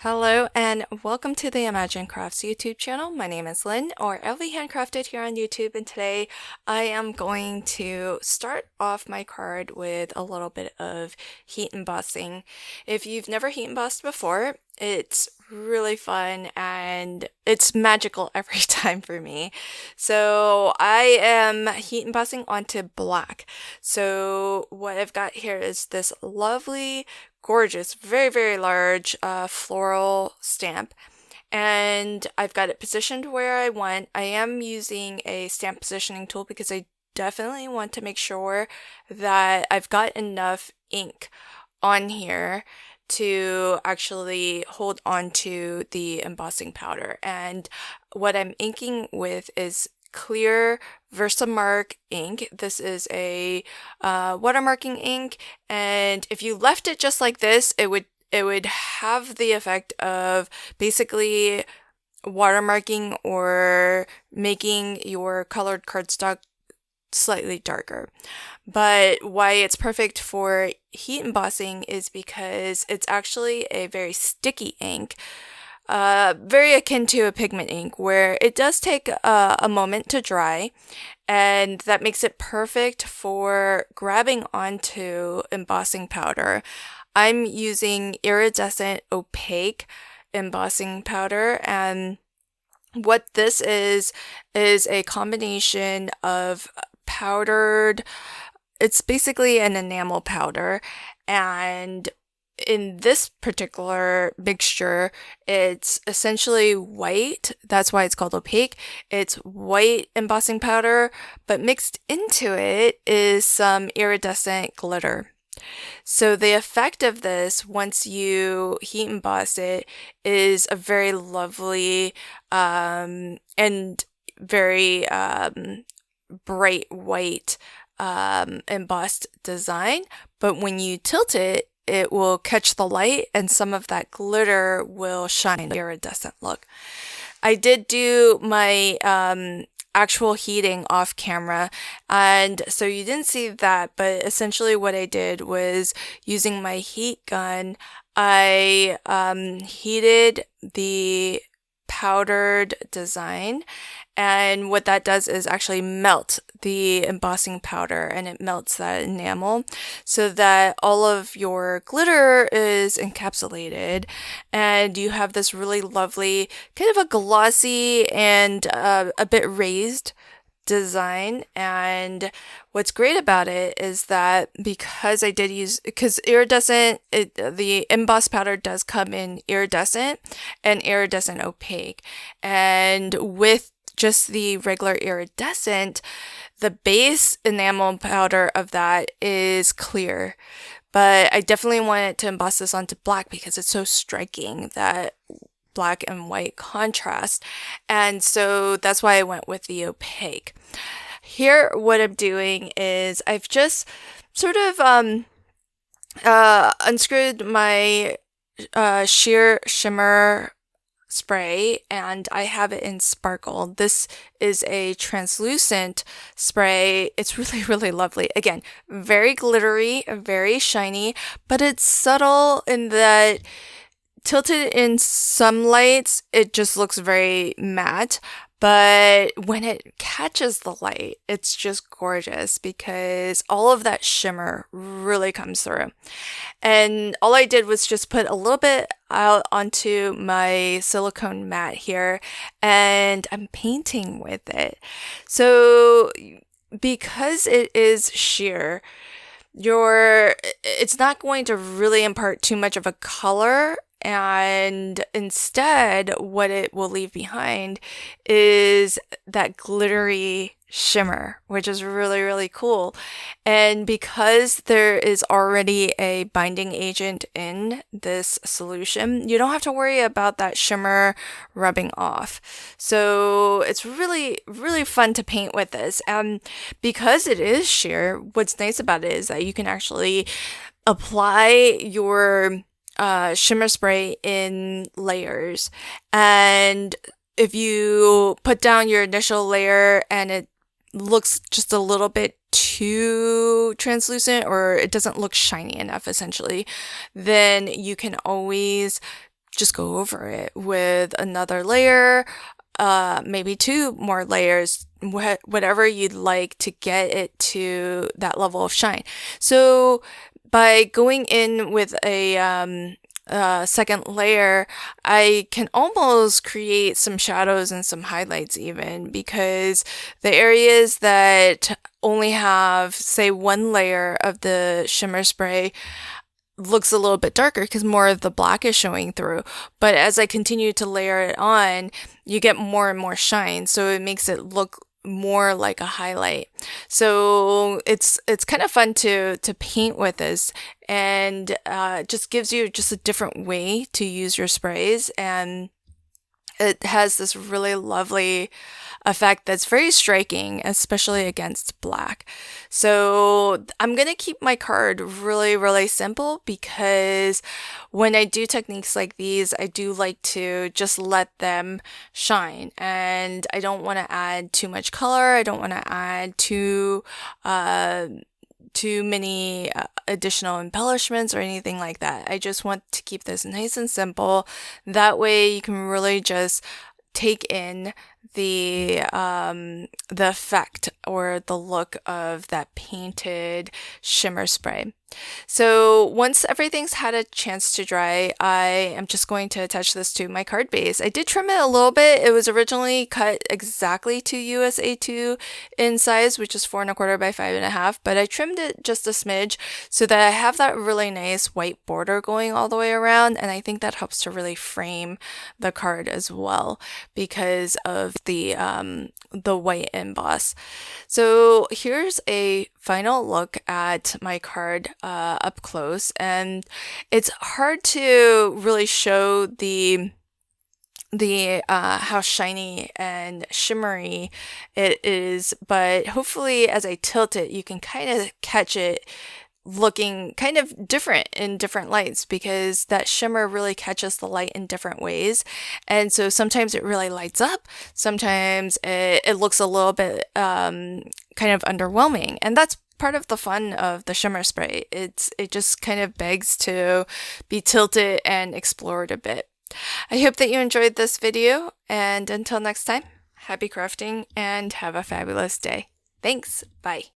Hello and welcome to the Imagine Crafts YouTube channel. My name is Lynn, or LV Handcrafted here on YouTube, and today I am going to start off my card with a little bit of heat embossing. If you've never heat embossed before, it's really fun and it's magical every time for me. So I am heat embossing onto black. So what I've got here is this lovely gorgeous, very large floral stamp, and I've got it positioned where I want. I am using a stamp positioning tool because I definitely want to make sure that I've got enough ink on here to actually hold on to the embossing powder. And what I'm inking with is clear VersaMark ink. This is a watermarking ink, and if you left it just like this, it would have the effect of basically watermarking or making your colored cardstock slightly darker. But why it's perfect for heat embossing is because it's actually a very sticky ink. Very akin to a pigment ink, where it does take a moment to dry, and that makes it perfect for grabbing onto embossing powder. I'm using Iridescent Opaque Embossing Powder, and what this is a combination of powdered, it's basically an enamel powder, and in this particular mixture, it's essentially white. That's why it's called opaque. It's white embossing powder, but mixed into it is some iridescent glitter. So the effect of this, once you heat emboss it, is a very lovely and very bright white embossed design. But when you tilt it, it will catch the light and some of that glitter will shine, iridescent look. I did do my actual heating off camera, and so you didn't see that, but essentially what I did was, using my heat gun, I heated the powdered design, and what that does is actually melt the embossing powder, and it melts that enamel so that all of your glitter is encapsulated, and you have this really lovely kind of a glossy and a bit raised design. And what's great about it is that because I did use, because iridescent, the emboss powder does come in iridescent and iridescent opaque, and with just the regular iridescent, the base enamel powder of that is clear. But I definitely wanted to emboss this onto black because it's so striking, that black and white contrast. And so that's why I went with the opaque. Here, what I'm doing is I've just sort of unscrewed my SHEER Shimmer spray, and I have it in sparkle. This is a translucent spray. It's really lovely. Again, very glittery, very shiny, but it's subtle in that tilted in some lights, it just looks very matte. But when it catches the light, it's just gorgeous because all of that shimmer really comes through. And all I did was just put a little bit out onto my silicone mat here, and I'm painting with it. So because it is sheer, it's not going to really impart too much of a color, and instead what it will leave behind is that glittery shimmer, which is really cool. And because there is already a binding agent in this solution, you don't have to worry about that shimmer rubbing off. So it's really fun to paint with this. And because it is sheer, what's nice about it is that you can actually apply your shimmer spray in layers, and if you put down your initial layer and it looks just a little bit too translucent, or it doesn't look shiny enough essentially, then you can always just go over it with another layer, maybe 2 more layers, whatever you'd like to get it to that level of shine. So by going in with a second layer, I can almost create some shadows and some highlights even, because the areas that only have, say, 1 layer of the shimmer spray looks a little bit darker because more of the black is showing through. But as I continue to layer it on, you get more and more shine, so it makes it look more like a highlight. So it's kind of fun to paint with this, and just gives you just a different way to use your sprays, and it has this really lovely effect that's very striking, especially against black. So I'm gonna keep my card really, really simple, because when I do techniques like these, I do like to just let them shine, and I don't want to add too much color. I don't want to add too many additional embellishments or anything like that. I just want to keep this nice and simple. That way you can really just take in the effect or the look of that painted shimmer spray. So once everything's had a chance to dry, I am just going to attach this to my card base. I did trim it a little bit. It was originally cut exactly to US A2 in size, which is 4¼ by 5½, but I trimmed it just a smidge so that I have that really nice white border going all the way around, and I think that helps to really frame the card as well because of the white emboss. So here's a final look at my card up close, and it's hard to really show the how shiny and shimmery it is, but hopefully as I tilt it, you can kind of catch it looking kind of different in different lights, because that shimmer really catches the light in different ways. And so sometimes it really lights up, sometimes it looks a little bit kind of underwhelming, and that's part of the fun of the shimmer spray. It just kind of begs to be tilted and explored a bit. I hope that you enjoyed this video, and until next time, happy crafting and have a fabulous day. Thanks. Bye.